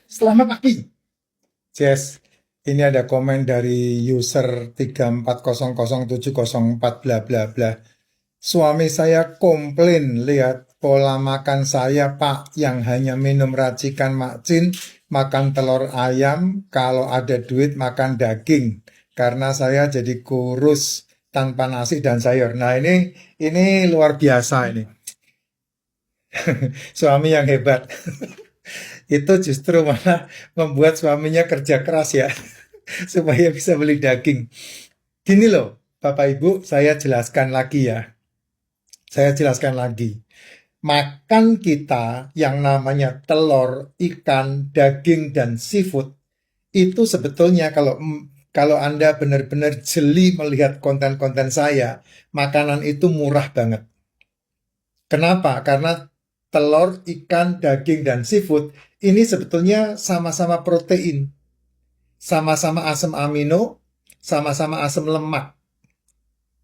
Selamat pagi, Jess. Ini ada komen dari user 3400704 bla bla bla. Suami saya komplain lihat pola makan saya, Pak, yang hanya minum racikan macin, makan telur ayam, kalau ada duit makan daging. Karena saya jadi kurus tanpa nasi dan sayur. Nah, ini luar biasa ini. Suami yang hebat. Itu justru malah membuat suaminya kerja keras ya. Supaya bisa beli daging. Gini loh, Bapak Ibu, saya jelaskan lagi ya. Saya jelaskan lagi. Makan kita yang namanya telur, ikan, daging, dan seafood itu sebetulnya kalau Anda benar-benar jeli melihat konten-konten saya, makanan itu murah banget. Kenapa? Karena telur, ikan, daging, dan seafood ini sebetulnya sama-sama protein, sama-sama asam amino, sama-sama asam lemak.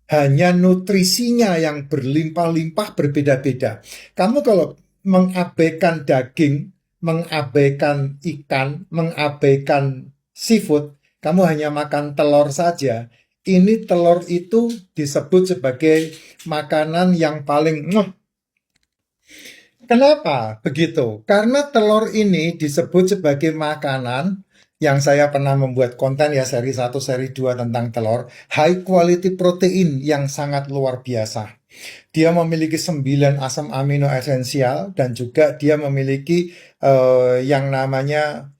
Hanya nutrisinya yang berlimpah-limpah berbeda-beda. Kamu kalau mengabaikan daging, mengabaikan ikan, mengabaikan seafood, kamu hanya makan telur saja. Ini telur itu disebut sebagai makanan yang paling Kenapa begitu? Karena telur ini disebut sebagai makanan yang saya pernah membuat konten ya seri 1, seri 2 tentang telur, high quality protein yang sangat luar biasa. Dia memiliki 9 asam amino esensial dan juga dia memiliki yang namanya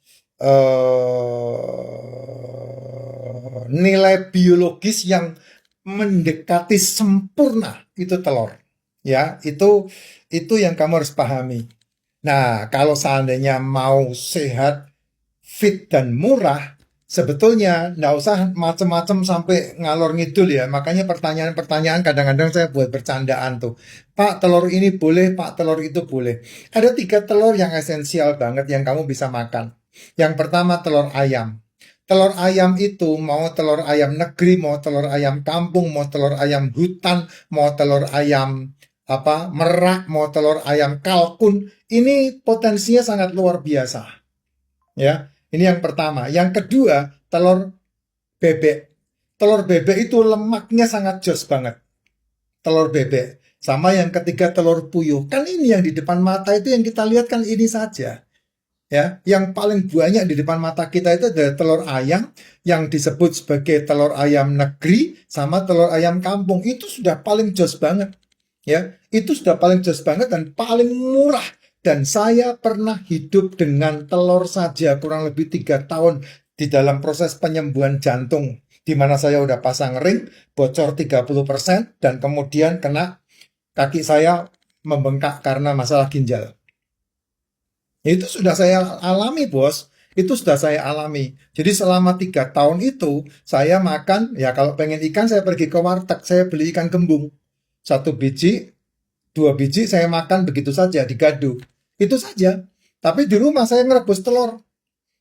nilai biologis yang mendekati sempurna itu telur. Ya, itu yang kamu harus pahami. Nah, kalau seandainya mau sehat, fit dan murah, sebetulnya nggak usah macem-macem sampai ngalor ngidul ya. Makanya pertanyaan-pertanyaan kadang-kadang saya buat bercandaan tuh. Pak, telur ini boleh, Pak, telur itu boleh. Ada 3 telur yang esensial banget yang kamu bisa makan. Yang pertama telur ayam. Telur ayam itu mau telur ayam negeri, mau telur ayam kampung, mau telur ayam hutan, mau telur ayam merak, mau telur ayam kalkun, ini potensinya sangat luar biasa. Ya, ini yang pertama. Yang kedua, telur bebek. Telur bebek itu lemaknya sangat jos banget. Telur bebek. Sama yang ketiga telur puyuh. Kan ini yang di depan mata itu yang kita lihat kan ini saja. Ya, yang paling banyak di depan mata kita itu adalah telur ayam yang disebut sebagai telur ayam negeri sama telur ayam kampung. Itu sudah paling jos banget. Ya, itu sudah paling jos banget dan paling murah. Dan saya pernah hidup dengan telur saja kurang lebih 3 tahun di dalam proses penyembuhan jantung. Di mana saya udah pasang ring, bocor 30%, dan kemudian kena kaki saya membengkak karena masalah ginjal. Itu sudah saya alami, bos. Itu sudah saya alami. Jadi selama 3 tahun itu, saya makan, ya kalau pengen ikan, saya pergi ke warteg, saya beli ikan gembung. 1 biji, 2 biji, saya makan begitu saja, digaduk. Itu saja. Tapi di rumah saya ngerebus telur.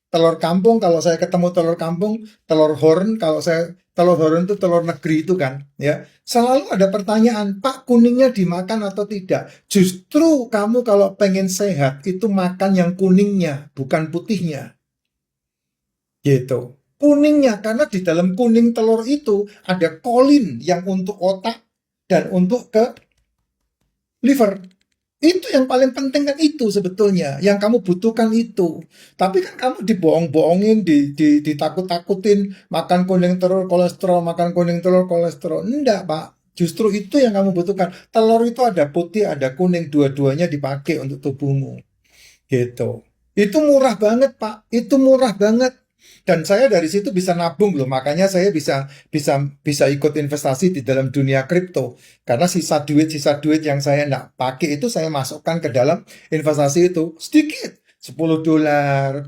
Telur kampung, kalau saya ketemu telur kampung, telur horn, kalau saya telur horn itu telur negeri itu kan, ya. Selalu ada pertanyaan, Pak, kuningnya dimakan atau tidak? Justru kamu kalau pengen sehat itu makan yang kuningnya, bukan putihnya. Gitu. Kuningnya, karena di dalam kuning telur itu ada kolin yang untuk otak dan untuk ke liver. Itu yang paling penting kan itu sebetulnya. Yang kamu butuhkan itu. Tapi kan kamu dibohong-bohongin, ditakut-takutin. Makan kuning telur kolesterol, makan kuning telur kolesterol. Enggak, Pak. Justru itu yang kamu butuhkan. Telur itu ada putih, ada kuning. Dua-duanya dipakai untuk tubuhmu. Gitu. Itu murah banget, Pak. Itu murah banget. Dan saya dari situ bisa nabung loh. Makanya saya bisa bisa bisa ikut investasi di dalam dunia kripto. Karena sisa duit yang saya nggak pakai itu saya masukkan ke dalam investasi itu. Sedikit. $10, $20.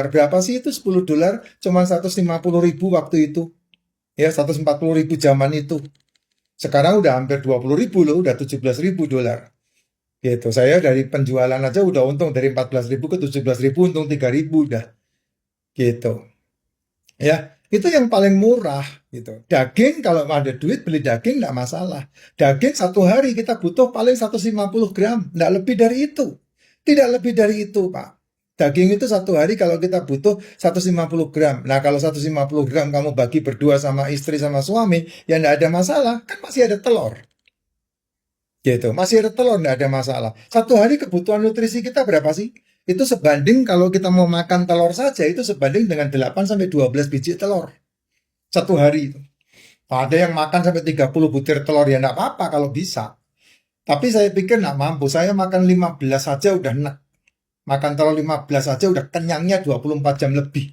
Berapa sih itu 10 dolar? Cuma 150.000 waktu itu. Ya, 140.000 zaman itu. Sekarang udah hampir 20.000 loh. Udah 17.000 dolar. Gitu. Saya dari penjualan aja udah untung dari 14.000 ke 17.000, untung 3.000 udah. Gitu. Ya, itu yang paling murah gitu. Daging kalau ada duit beli daging nggak masalah. Daging 1 hari kita butuh paling 150 gram, nggak lebih dari itu. Tidak lebih dari itu, Pak. Daging itu satu hari kalau kita butuh 150 gram. Nah, kalau 150 gram kamu bagi berdua sama istri sama suami, ya enggak ada masalah. Kan masih ada telur. Gitu. Masih ada telur, enggak ada masalah. Satu hari kebutuhan nutrisi kita berapa sih? Itu sebanding kalau kita mau makan telur saja, itu sebanding dengan 8 sampai 12 biji telur. Satu hari itu. Ada yang makan sampai 30 butir telur, ya enggak apa-apa kalau bisa. Tapi saya pikir enggak mampu. Saya makan 15 saja udah enak. Makan telur 15 saja udah kenyangnya 24 jam lebih.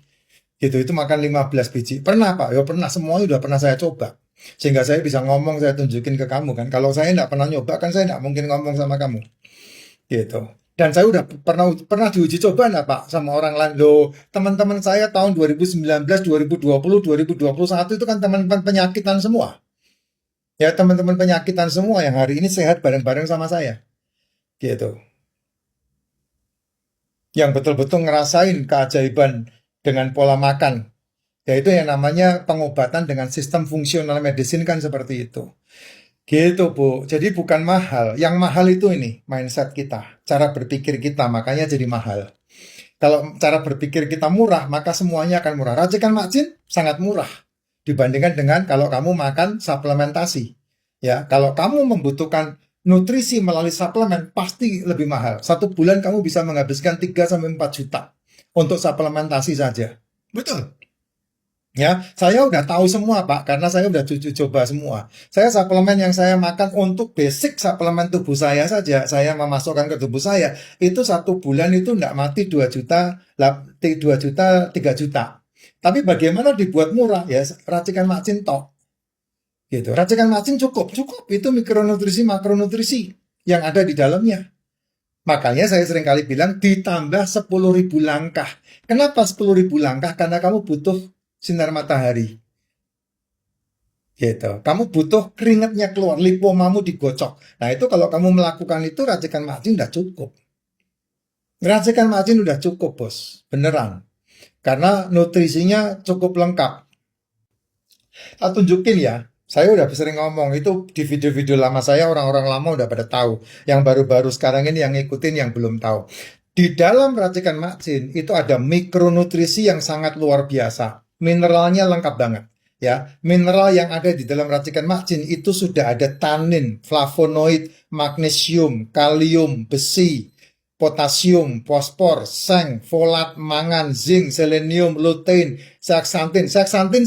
Gitu, itu makan 15 biji. Pernah Pak? Ya pernah, semuanya udah pernah saya coba. Sehingga saya bisa ngomong, saya tunjukin ke kamu kan. Kalau saya nggak pernah nyoba kan saya nggak mungkin ngomong sama kamu. Gitu. Dan saya udah pernah diuji coba nggak Pak sama orang lain. Loh, teman-teman saya tahun 2019, 2020, 2021 itu kan teman-teman penyakitan semua. Ya teman-teman penyakitan semua yang hari ini sehat bareng-bareng sama saya. Gitu. Yang betul-betul ngerasain keajaiban dengan pola makan. Yaitu yang namanya pengobatan dengan sistem fungsional medicine kan seperti itu. Gitu Bu, jadi bukan mahal. Yang mahal itu ini, mindset kita, cara berpikir kita, makanya jadi mahal. Kalau cara berpikir kita murah, maka semuanya akan murah. Racikan Mak sangat murah dibandingkan dengan kalau kamu makan suplementasi. Ya, kalau kamu membutuhkan nutrisi melalui suplemen pasti lebih mahal. Satu bulan kamu bisa menghabiskan 3 sampai 4 juta untuk suplementasi saja. Betul. Ya, saya udah tahu semua Pak, karena saya udah coba semua. Saya suplemen yang saya makan untuk basic suplemen tubuh saya saja, saya memasukkan ke tubuh saya, itu satu bulan itu enggak mati 2 juta, 2 juta, 3 juta. Tapi bagaimana dibuat murah? Ya, racikan Macin tok. Gitu. Racikan Macin cukup, itu mikronutrisi, makronutrisi yang ada di dalamnya. Makanya saya sering kali bilang ditambah 10.000 langkah. Kenapa 10.000 langkah? Karena kamu butuh sinar matahari. Gitu. Kamu butuh keringatnya keluar, lipomamu digocok. Nah itu kalau kamu melakukan itu racikan Macin udah cukup. Racikan Macin udah cukup bos, beneran. Karena nutrisinya cukup lengkap. Tak tunjukin ya. Saya udah sering ngomong itu di video-video lama saya, orang-orang lama udah pada tahu. Yang baru-baru sekarang ini yang ngikutin yang belum tahu. Di dalam racikan Macin itu ada mikronutrisi yang sangat luar biasa. Mineralnya lengkap banget. Ya, mineral yang ada di dalam racikan Macin itu sudah ada tanin, flavonoid, magnesium, kalium, besi, potasium, fosfor, seng, folat, mangan, zinc, selenium, lutein, zeaxanthin. Zeaxanthin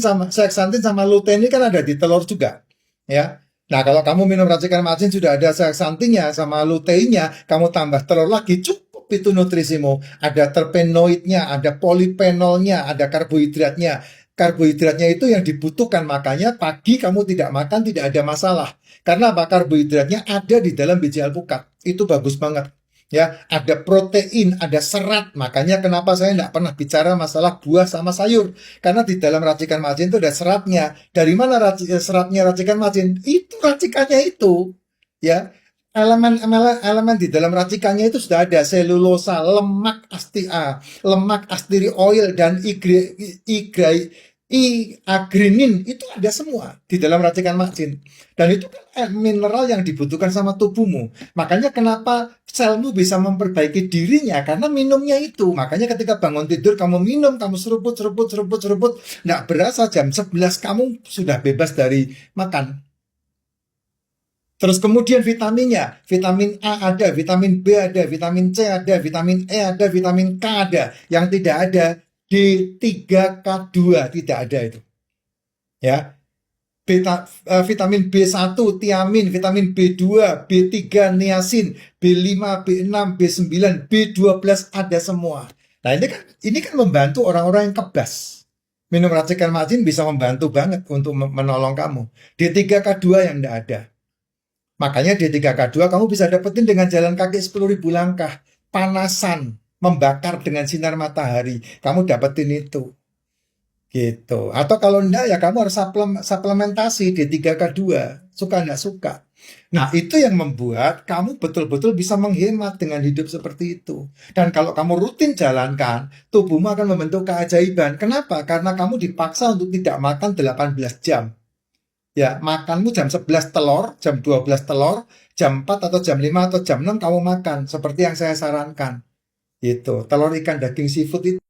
sama lutein ini kan ada di telur juga, ya. Nah, kalau kamu minum racikan Macin sudah ada zeaxanthinnya sama luteinnya, kamu tambah telur lagi, cukup itu nutrisimu. Ada terpenoidnya, ada polifenolnya, ada karbohidratnya. Karbohidratnya itu yang dibutuhkan, makanya pagi kamu tidak makan tidak ada masalah. Karena apa? Karbohidratnya ada di dalam biji alpukat. Itu bagus banget. Ya, ada protein, ada serat. Makanya kenapa saya tidak pernah bicara masalah buah sama sayur. Karena di dalam racikan Macin itu ada seratnya. Dari mana seratnya racikan Macin? Itu racikannya itu. Ya, elemen di dalam racikannya itu sudah ada selulosa, lemak asteri oil dan agrinin itu ada semua di dalam racikan Macin. Dan itu kan mineral yang dibutuhkan sama tubuhmu. Makanya kenapa selmu bisa memperbaiki dirinya karena minumnya itu. Makanya ketika bangun tidur kamu minum, kamu seruput, nggak berasa jam 11 kamu sudah bebas dari makan. Terus kemudian vitaminnya, vitamin A ada, vitamin B ada, vitamin C ada, vitamin E ada, vitamin K ada. Yang tidak ada D3K2 tidak ada itu. Ya. Vitamin B1, tiamin, vitamin B2, B3, niacin, B5, B6, B9, B12 ada semua. Nah, ini kan membantu orang-orang yang kebas. Minum racikan Macin bisa membantu banget untuk menolong kamu. D3K2 yang tidak ada. Makanya D3K2 kamu bisa dapetin dengan jalan kaki 10.000 langkah. Panasan, membakar dengan sinar matahari. Kamu dapetin itu. Gitu. Atau kalau enggak ya kamu harus suplementasi D3K2. Suka enggak suka. Nah itu yang membuat kamu betul-betul bisa menghemat dengan hidup seperti itu. Dan kalau kamu rutin jalankan, tubuhmu akan membentuk keajaiban. Kenapa? Karena kamu dipaksa untuk tidak makan 18 jam. Ya, makanmu jam 11 telur, jam 12 telur, jam 4 atau jam 5 atau jam 6 kamu makan. Seperti yang saya sarankan. Itu telur ikan daging seafood itu